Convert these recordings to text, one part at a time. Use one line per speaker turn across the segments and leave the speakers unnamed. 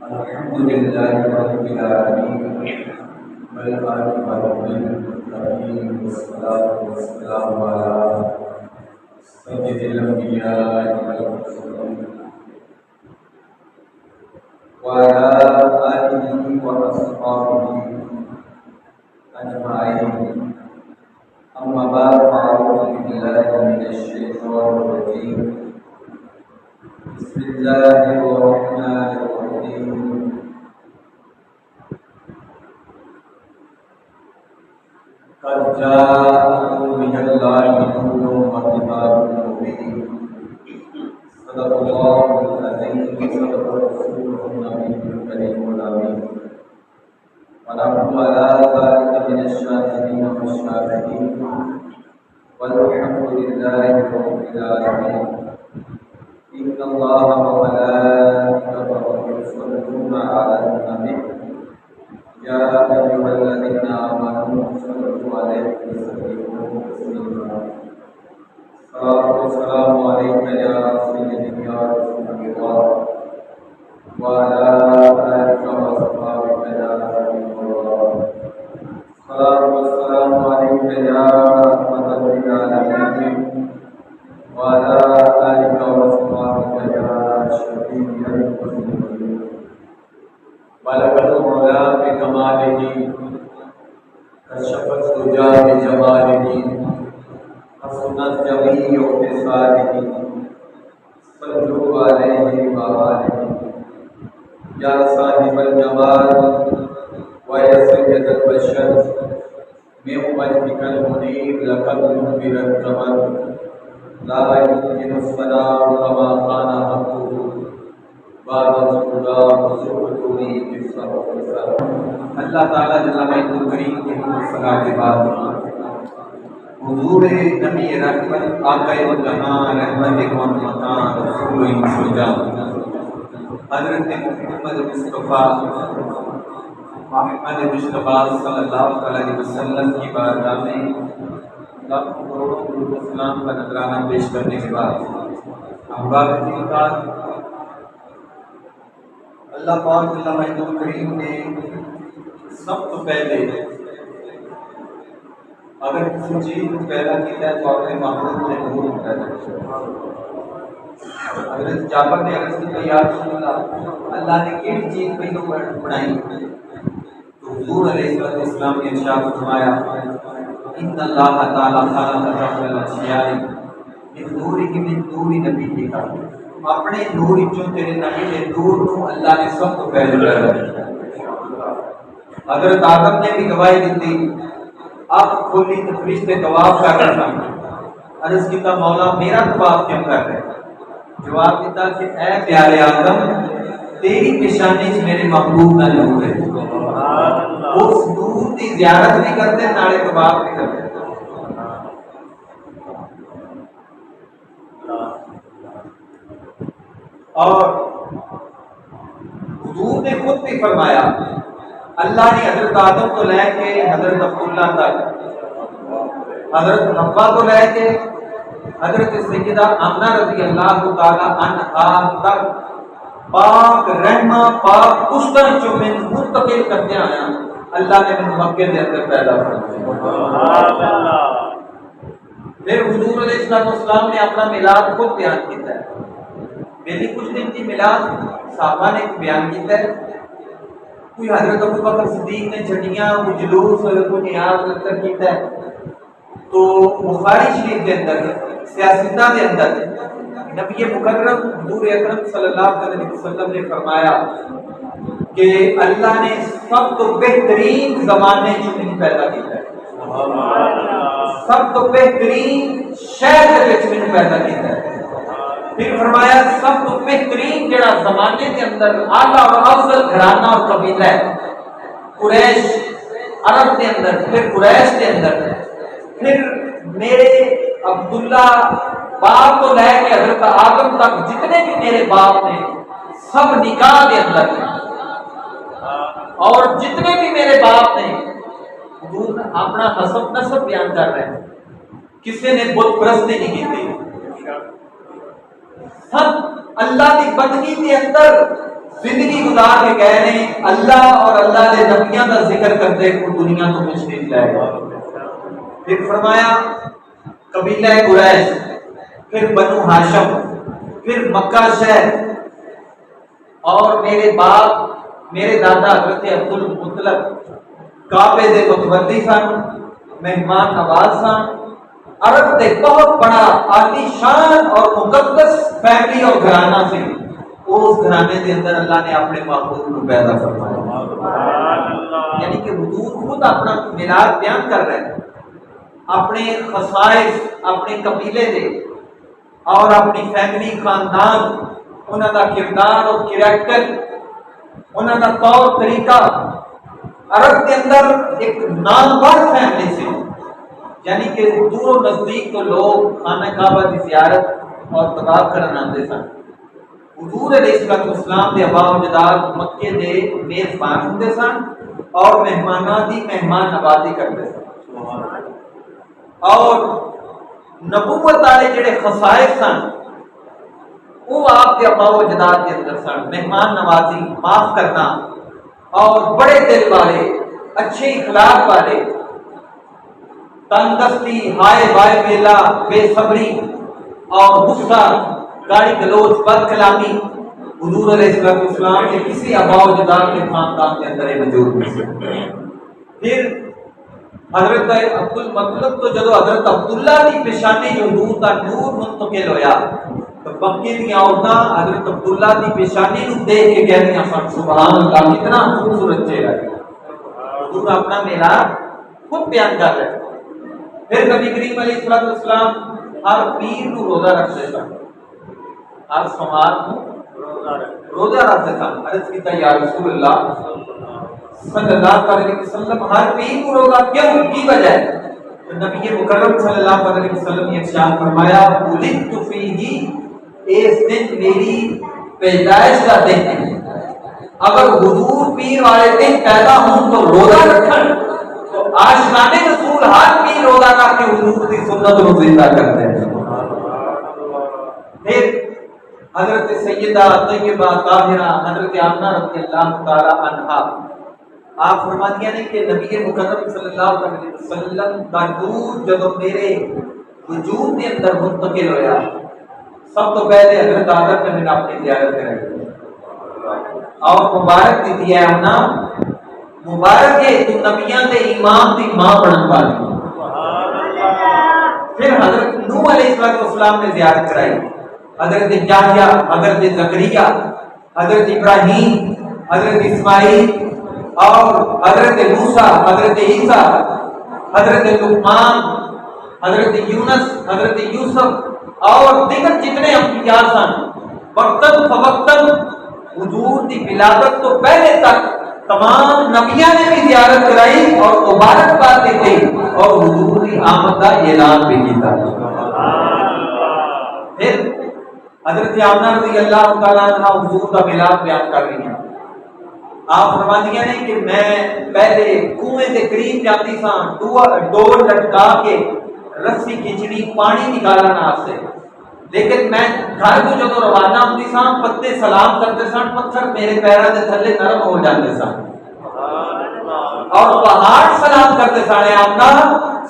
الحمد لله رب العالمين والعاقبة للمتقين والصلاة والسلام على سيد الأنبياء والمرسلين وعلى آله وأصحابه أجمعين. أما بعد فأعوذ بالله من الشيطان الرجيم. بسم الله الرحمن الرحيم. قد جاءكم من الله نور وكتاب مبين. صدق الله العظيم وصدق رسوله النبي الكريم الأمين. ونحن على ذلك من الشاهدين والشاكرين والحمد لله رب العالمين. إن الله وملائكته يصلون على النبي يا أيها الذين آمنوا صلوا عليه وسلموا تسليما. الصلاة والسلام عليك يا سيدي يا رسول الله وعلى آلك وأصحابك يا حبيب الله. الصلاة والسلام عليك يا رحمة للعالمين وعلى آلك وأصحابك يا شفيع المذنبين. بلغ العلا بكماله كشف الدجى بجماله حسنت جميع خصاله صلوا عليه وآله يا صاحب الجمال ويا سيد البشر من وجهك المنير لقد نبر الجمل لا يمكن السلام كما كان حقه بعد الخدا وزهدني بالصبر. اللہ تعالیٰ جل مجدہ کریم کی صلاۃ کے بعد حضور نبی رحمت آقا و جہاں رحمت کون مکان رسول شجاع حضرت محمد مصطفیٰ محمد مصطفیٰ صلی اللہ علیہ وسلم کی بارگاہ میں لاکھوں کروڑوں درود و سلام کا نذرانہ پیش کرنے کے بعد احباب دین، اللہ پاک جل مجدہ کریم نے سب تو پہلے اگر کسی چیز کو پیدا کیا ہے تو اپنے محبوب نے نور پیدا کیا. حضرت جابر نے عرض کی یا رسول اللہ، اللہ نے کیڑی چیز پہلو بنائی؟ تو حضور علیہ السلام نے ارشاد فرمایا ان اللہ تعالی خلق قبل الاشیاء من نورہ من نور نبی کا، اپنے نور چوں تیرے نبی کے نور کو اللہ نے سب کو پہلے پیدا کیا. حضرت آدم نے بھی گواہی دی، آپ کھولی تو فرشتے طواف کر رہے تھے. عرض کیا مولا میرا طواف کیوں کر رہے؟ جواب دیتا کہ اے پیارے آدم، تیری پیشانی سے میرے محبوب نہ نور ہے. اس نور کی زیارت نہیں کرتے، نالے طواف نہیں کرتے. اور حضور نے خود بھی فرمایا، اللہ نے حضرت آدم کو لے کے حضرت عبداللہ تک، حضرت حوا کو لے کے حضرت سیدہ آمنہ رضی اللہ تعالی عنہا تک پاک رحمہ پاک پشتن جو میں منتقل کرتے آیا اللہ نے من مکے کے اندر پیدا فرمایا. پھر حضور علیہ السلام نے اپنا میلاد خود بیان کیا ہے. پہلی کچھ دن کی میلاد صحابہ نے بیان کیا ہے. کوئی حضرت ابو بکر صدیق نے جھنڈیاں کوئی جلوس کوئی نیاز لگتا کیتا ہے. تو بخاری شریف کے اندر سیاستہ کے اندر نبی مکرم حضور اکرم صلی اللہ علیہ وسلم نے فرمایا کہ اللہ نے سب تو بہترین زمانے چن پیدا کیا ہے، سب تو بہترین شہر میں پیدا کیا ہے. پھر فرمایا سب تو بہترین جڑا زمانے کے اندر اعلیٰ اور افضل گھرانہ اور قبیلہ ہے قریش عرب کے اندر، پھر قریش کے اندر، پھر میرے عبداللہ باپ کو لے کے حضرت آدم تک جتنے بھی میرے باپ نے سب نکاح کے اندر ہیں. اور جتنے بھی میرے باپ نے حضور اپنا نسب بیان کر رہے ہیں. کسی نے بت پرستی نہیں کی تھی. سب اللہ کی بندگی کے اندر زندگی گزار کے کہہ رہے ہیں اللہ اور اللہ کے نبیوں کا ذکر کرتے کو دنیا تو کچھ نہیں لائے گا. پھر فرمایا قبیلہ قریش، پھر بنو ہاشم، پھر مکہ شہر، اور میرے باپ میرے دادا حضرت عبد المطلب کعبے دے متولی سن، مہمان نواز سن، عرب دے بہت بڑا عالی شان اور مقدس فیملی اور گھرانہ سے. اس گھرانے کے اندر اللہ نے اپنے محبوب کو پیدا فرمایا. یعنی کہ حضور خود اپنا میلاد بیان کر رہے ہیں، اپنے خصائص، اپنے قبیلے دے اور اپنی فیملی، خاندان، انہوں کا کردار اور کریکٹر، انہوں کا طور طریقہ عرب کے اندر ایک نامور فیملی سے، یعنی کہ دور و نزدیک تو لوگ خانہ کعبہ کی زیارت اور طواف کرنے آتے سن. حضور علیہ السلام کے آباء و اجداد مکے دے میزبان ہوتے سن اور مہمانوں کی مہمان نوازی کرتے سن، اور نبوت والے جڑے خصائص سن وہ آپ کے آباء و اجداد کے اندر سن. مہمان نوازی، معاف کرنا، اور بڑے دل والے، اچھے اخلاق والے، تندرستی، ہائے بائے ویلا، بے صبری اور غصہ، گالی گلوچ، بد کلامی حضور علیہ السلام کے کسی آباء و اجداد کے خاندان کے اندر موجود نہیں. پھر حضرت عبد المطلب تو جدو حضرت عبداللہ کی پیشانی جو حضور کا نور منتقل ہویا تو مکے دی عورتاں حضرت عبداللہ کی پیشانی کو دیکھ کے کہہ رہی ہیں سبحان اللہ کتنا خوبصورت چہرہ ہے. حضور اپنا میلاد خود بیان کر رہے ہیں. پھر نبی کریم علیہ السلام ہر پیر کو روزہ رکھتے سن، ہر سوموار کو روزہ رکھتے سن. عرض کیتا یا رسول اللہ صلی اللہ علیہ وسلم ہر پیر کو روزہ کیوں، کی وجہ ہے؟ نبی مکرم صلی اللہ علیہ وسلم نے ارشاد فرمایا ولدت فیہ، اس دن میری پیدائش کا دن ہے. اگر حضور پیر والے دن پیدا ہوں تو روزہ رکھن تو آشنان رسول ہر پیر روزہ کر کے حضور کی سنت کو زندہ کرتے ہیں. پھر حضرت سیدہ طیبہ طاہرہ حضرت آمنہ رضی اللہ تعالی عنہا آپ فرماتی ہیں کہ نبی مکرم صلی اللہ علیہ وسلم کا نور جب میرے وجود کے اندر منتقل ہوا سب تو پہلے حضرت آدم نے میرا اپنی زیارت کرائی اور مبارک دیتی ہے اپنا مبارک ہے تو نبیوں کے امام کی ماں بننے والی. پھر حضرت نوح علیہ السلام نے زیارت کرائی، حضرت یحییٰ، حضرت زکریا، حضرت ابراہیم، حضرت اسماعیل اور حضرت موسیٰ، حضرت عیسیٰ، حضرت لقمان، حضرت یونس، حضرت یوسف اور دیگر جتنے انبیاء سن وقتاً فوقتاً حضور کی ولادت تو پہلے تک تمام نبیوں نے بھی زیارت کرائی اور مبارکباد دی تھی اور حضور کی آمد کا اعلان بھی کیا. پھر حضرت آمنہ رضی اللہ تعالیٰ عنہ حضور کا میلاد بیان کر رہی ہیں. آپ فرماتی ہیں کہ میں پہلے کنویں کے قریب جاتی سا ڈور لٹکا کے رسی کھچڑی پانی نکالنا سے، لیکن میں گھر کو جب روانہ ہوتی سا پتے سلام کرتے سن پتھر میرے پیروں کے تھلے نرم ہو جاتے سن اور پہاڑ سلام کرتے سن آمنا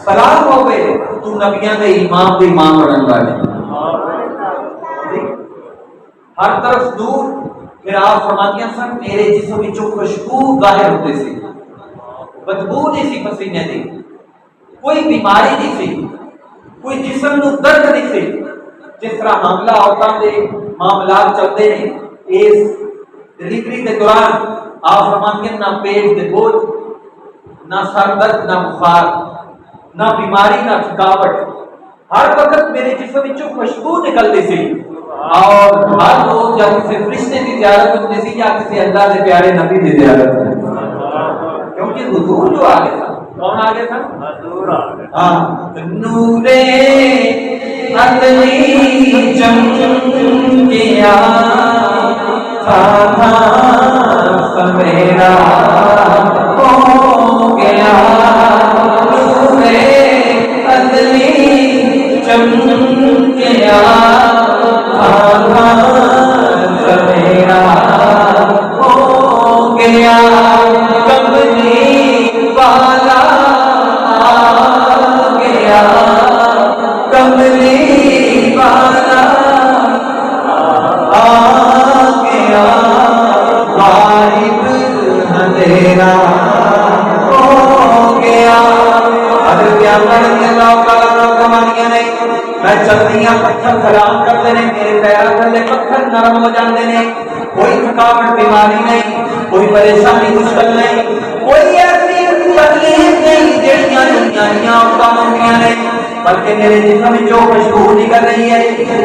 سلام ہو گئے تو نبیوں کے امام کی ماں بننے والی. ہر طرف نور. پھر آپ فرماتی سن میرے جسم وچوں خوشبو ظاہر ہوتی سی، بدبو نہیں سی پسینے دی، کوئی بیماری نہیں سی، کوئی جسم نو درد نہیں سی. جس طرح حاملہ عورتوں کے معاملات چلتے ہیں اس ڈلیوری کے دوران آپ فرماتی ہیں نہ پیٹ کے بوجھ، نہ سر درد، نہ بخار، نہ بیماری، نہ تھکاوٹ. ہر وقت میرے جسم وچوں خوشبو نکلتی سی اور ہر روز یا کسی فرشتے کی زیارت ہوتی سی یا کسی اللہ کے پیارے نبی کی زیارت ہوتی سی. کیونکہ حضور جو آگے تھا، کون آگے تھا؟ حضور آگے. ہاں نورے عدلی چمکیا تھا سمیرا ہو گیا، نورے عدلی چمکیا تھا سمیرا گیا کملی والا آ گیا کملی والا آ گیا غائب اندھیرا ہو گیا حضرت عمر رضی اللہ تعالیٰ عنہ فرماندے نے میں چلدیاں پتھر سلام کرتے ہیں میرے پیروں تھلے پتھر نرم ہو جاندے نے کوئی تھکاوٹ بیماری نہیں کوئی پریشانی مشکل نہیں کوئی ایسی تکلیف نہیں جڑیاں دنیاویاں کام ہوندیاں نے بلکہ میرے جسم جو خوشبو نکل رہی ہے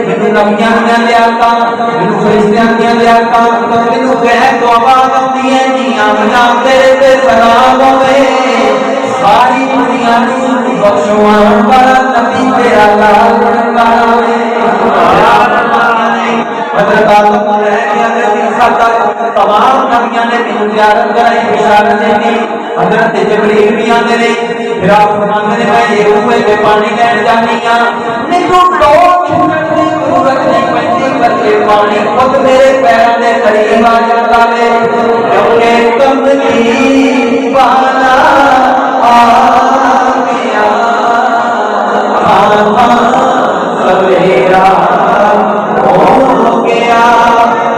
مینوں نبیاں دیاں لیاقتاں مینوں فرشتیاں دیاں لیاقتاں مینوں غیب تو آواز آندی ہے جی آمنا تیرے تے سلام ہوے ساری دنیا نوں بخشوان والا نبی تیرا لال والا ہے حضرت آدم کو لے کے حضرت عیسیٰ تک تمام نبیوں نے مینوں زیارت کرائی بشارت دی حضرت جبریل بھی آندے نے پھر آپ فرماندے نے میں یہ روئے پہ پانی لین جانی ہاں مینوں دو چھٹن دی ضرورت نہیں پیندی بلکہ پانی خود میرے پیروں دے قریب آ جاتا ہے کیونکہ کملی والا آ گیا سویرا ہو گیا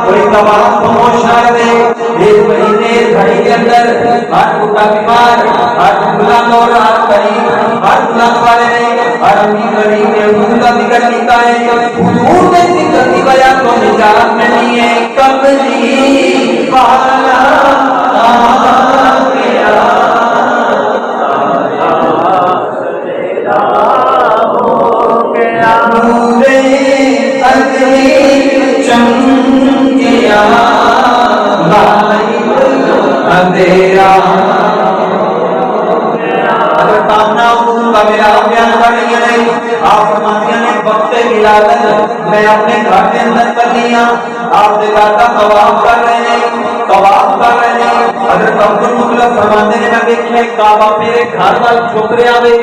کوئی تمام خاموش نہ رہے اس مہینے گھڑی کے اندر ہر بوڑھا بیمار ہر بلند اور ہر غریب ہر بلند والے نے ہر امیر غریب نے حضور کا ذکر کیتا ہے حضور نے ذکر کی وجہ تو نجات ملی ہے کملی والا آ گیا چمکیا اندھیرا اگر کامنا حضور کا میرا بیان کر رہی ہے آپ فرماتی ہیں وقت ولادت میں اپنے گھر کے اندر کر لیا آپ سے دادا طواف کر رہے ہیں حضرت عبد المطلب فرماتے ہیں میں دیکھے کعبہ میرے گھر وال جھک رہا ہے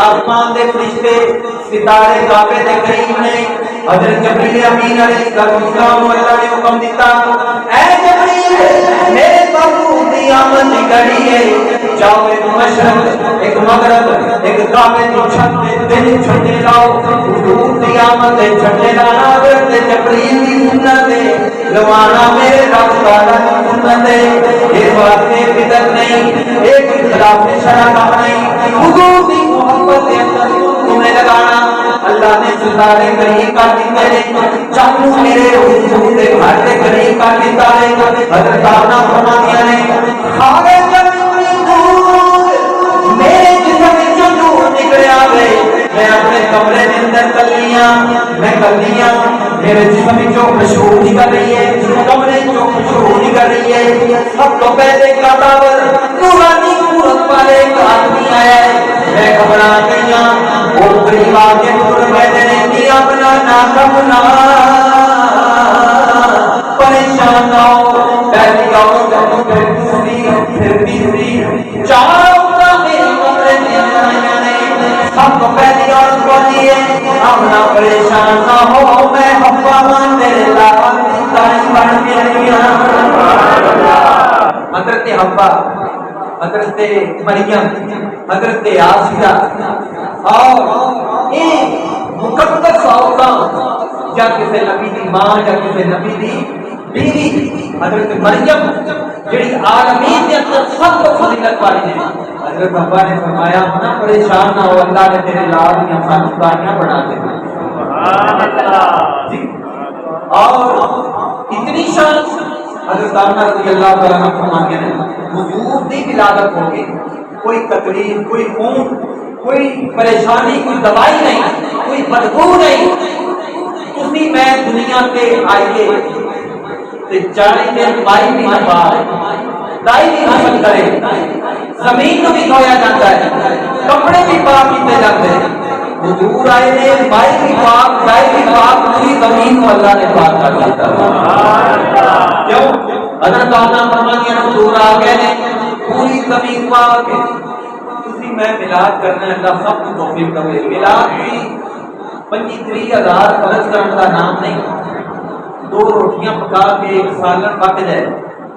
آسمان دے فرشتے ستارے کعبے دے قریب نے حضرت جبریل امین علیہ السلام کو اللہ نے حکم دیتا اے جبریل میرے محبوب دی آمد کی گھڑی ہے جاؤ ایک مشرق ایک مغرب ایک کعبے کی چھت میں دن چھٹے لاؤ حضور دی آمد دے چھٹے لانا حضرت جبریل دی سنت ہے روانہ میرے رب تعالیٰ کی سنت ہے اس واسطے بدعت نہیں ایک خلاف شرع کام نہیں حضور دی محبت کے اندر تمہیں لگانا اللہ نے ستارے قریب کر دیتے ہیں چاہوں میرے حضور کے گھر کے قریب کر دیتا ہے حضرت آمنہ فرماندیاں نے خارج من نور میرے جسم جو نور نکلیا ہے میں اپنے کمرے کے اندر کلیاں میرے جسم جو خوشبو نکل رہی ہے کمرے جو خوشبو نکل رہی ہے سب تو پہلے قطار نورانی صورت والے ایک آدمی آیا ہے میں گھبرا گئی ہوں وہ قریب آ کے مجھ میں نے کیا اپنا ناکمنا پریشان نہ ہو پہلی آؤ پھر دوسری پھر تیسری چار عورتیں میرے کمرے میں آئیں نے سب تو پہلی عورت بولی ہے اپنا پریشان نہ ہو میں حفا تیرے لاؤں تائی بڑھ کے رہی ہوں حضرت حفا حضرت مریم حضرت آسیہ اور یہ مقدس عورتاں یا کسی نبی دی ماں یا کسی نبی دی بیوی حضرت مریم جڑی عالمین کے اندر سب کو فضیلت والی ہے حضرت ابا نے فرمایا نہ پریشان نہ ہو اللہ نے تیرے لال دیا سانچاریاں بنا دے جی اور اتنی شان حضرت آمنہ رضی اللہ تعالیٰ عنہ فرماتے ہیں حضور دی ولادت ہو گئی کوئی تکلیف کوئی خون کوئی پریشانی کوئی دوائی نہیں کوئی بدبو نہیں تسی میں دنیا کے آئیے تے 40 دن بائی بھی نہ پائے دائی بھی حاصل کرے زمین کو بھی دھویا جاتا ہے کپڑے بھی پاک کیتے جاتے ہیں حضور آئے نے بائی بھی پاک دائی بھی پاک پوری زمین کو اللہ نے پاک کر دیتا کیوں حضرت آمنہ فرماتی ہیں حضور آ گئے نے پوری زمین پاک ہے تسی میں ملاد کرنا اللہ سب کو توفیق دے ملاد بھی 25,000 فرض کرنے کا نام نہیں 2 روٹیاں پکا کے 1 سالن پک جائے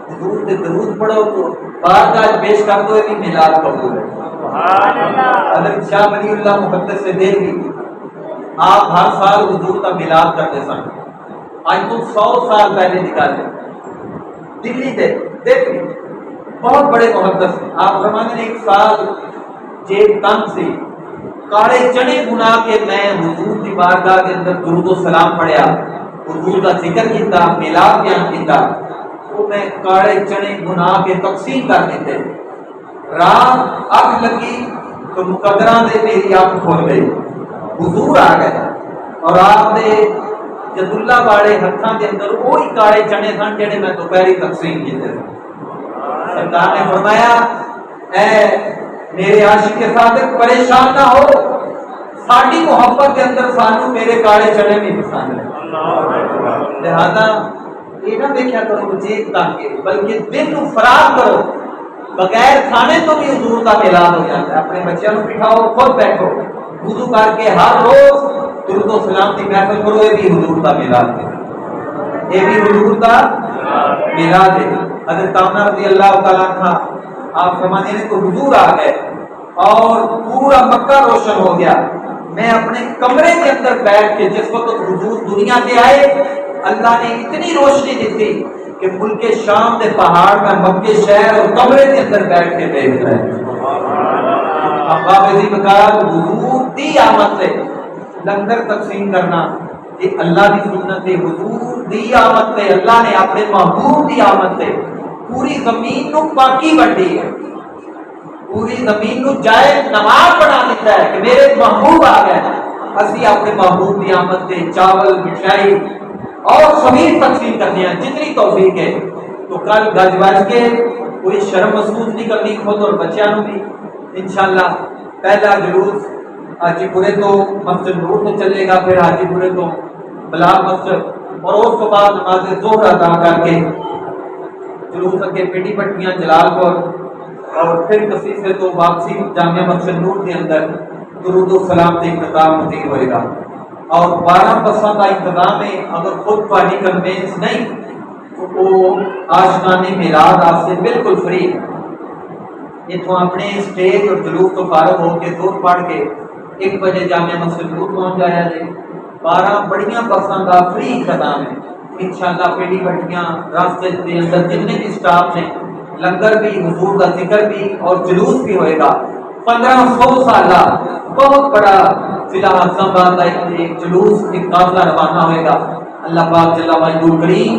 حضور تے درود پڑھو تو بارگاہ پیش کر دو، یہ بھی میلاد قبول ہے۔ حضرت شاہ ولی اللہ محدث سے دہلوی آپ ہر سال حضور کا میلاد کرتے سن، آج تو 100 سال پہلے نکالے دلی تے دیکھ بہت بڑے محدث ہیں۔ آپ فرماتے ہیں ایک سال جیب تنگ سے کالے چنے بنا کے میں حضور کی بارگاہ کے اندر درود و سلام پڑھیا، حضور کا ذکر کیتا، میلاد بیان کیتا، وہ میں کالے چنے بنا کے تقسیم کر دیتے۔ رات اگ لگی تو مقدرہ دے میری اکھ کھول گئی، حضور آ گئے اور آپ نے جد اللہ والے ہاتھوں کے اندر وہی کالے چنے سن جڑے میں دوپہری تقسیم کیتے۔ سرکار نے فرمایا اے میرے عاشق کے ساتھ پریشان نہ ہو، ساری محبت کے اندر سانو میرے کالے چنے بھی پسند ہیں، لہذا یہ نہ دیکھا کرو جیب تک کے، بلکہ دل کو فراغ کرو۔ بغیر کھانے تو بھی حضور کا میلاد ہو جاتا ہے۔ اپنے بچوں کو بٹھاؤ، خود بیٹھو، وضو کر کے ہر روز درود و سلام کی محفل کرو، یہ بھی حضور کا میلاد ہے، یہ بھی حضور کا میلاد ہے۔ حضرت آمنہ رضی اللہ تعالیٰ عنہ آپ فرماتے ہیں کہ حضور آ گئے اور پورا مکہ روشن ہو گیا۔ میں اپنے کمرے کے اندر بیٹھ کے، جس وقت حضور دنیا کے آئے، اللہ نے اتنی روشنی دی تھی کہ ملک شام کے پہاڑ میں مکے شہر اور کمرے کے اندر بیٹھ کے دیکھ رہے ہیں۔ حضور دی آمد سے لنگر تقسیم کرنا یہ اللہ کی سنت ہے۔ حضور دی آمد سے اللہ نے اپنے محبوب دی آمد سے پوری زمین نو پاکی بڑھی ہے، پوری زمین نو جائے نماز بنا دیتا ہے کہ میرے محبوب آ گئے۔ اسی اپنے محبوب کی آمد سے چاول، مٹھائی اور خمیر تقسیم کرنی ہے جتنی توفیق ہے۔ تو کل گج بج کے کوئی شرم محسوس نہیں کرنی، خود اور بچیاں بھی انشاءاللہ۔ پہلا جلوس حاجی پورے تو مسجد نور تو چلے گا، پھر حاجی پورے تو بلال مسجد، اور اس کے بعد نماز ظہر ادا کر کے جلوس اگے پیٹی پٹیاں جلال پور، اور پھر کسی سے تو واپسی جامعہ مسجد نور کے اندر درود و سلام کا اختتام مزید ہوئے گا۔ اور 12 بسوں کا انتظام ہے، اگر خود پارٹی کنوینس نہیں تو وہ آشنانی میلاد آپ سے بالکل فری ہے۔ اتوں اپنے اسٹیج اور جلوس تو فارغ ہو کے دور پڑھ کے 1 بجے جامعہ مسجد نور پہنچ جایا جائے۔ 12 بڑیاں بسوں کا فری انتظام ہے انشاءاللہ۔ پیڑی بٹیاں راستے کے اندر جتنے بھی سٹاف نے، لنگر بھی، حضور کا ذکر بھی اور جلوس بھی ہوئے گا۔ 1500 سالہ بہت بڑا ضلع اعظم آباد کا ایک جلوس، ایک قافلہ روانہ ہوئے گا۔ اللہ پاک جل مجدور کریم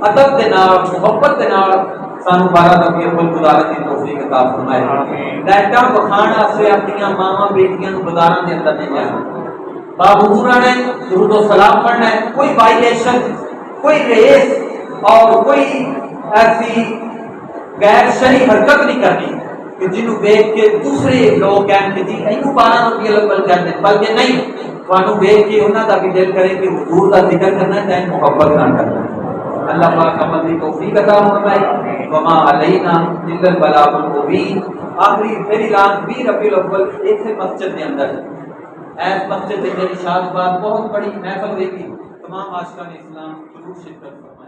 ادب دے نال، محبت دے نال سانو 12 ربیع الاول گزارن دی توفیق عطا فرمائے۔ لائٹاں بخان واسطے اپنی ماواں بیٹیاں نوں بازاراں دے اندر نہیں جانا، باحضوراں نے درود و سلام پڑھنا ہے۔ کوئی وائلیشن، کوئی ریس اور کوئی ایسی غیر شرعی حرکت نہیں کرنی کہ جنہوں دیکھ کے دوسرے لوگ کہیں کہ جی اینو 12 ربیع الاول کہتے ہیں، بلکہ نہیں، تھانوں دیکھ کے انہاں دا بھی دل کرے کہ حضور دا ذکر کرنا ہے، محبت نہ کرنا ہے۔ اللہ پاک عمل کی توفیق عطا فرمائے۔ وما علینا الا البلاغ المبین۔ آخری پھر اعلان 20 ربیع الاول ایسے مسجد کے اندر، ایس مسجد کے میری شاد بات بہت بڑی محفل ہوئی تھی، تمام عاشقان اسلام ضرور شرکت کریں۔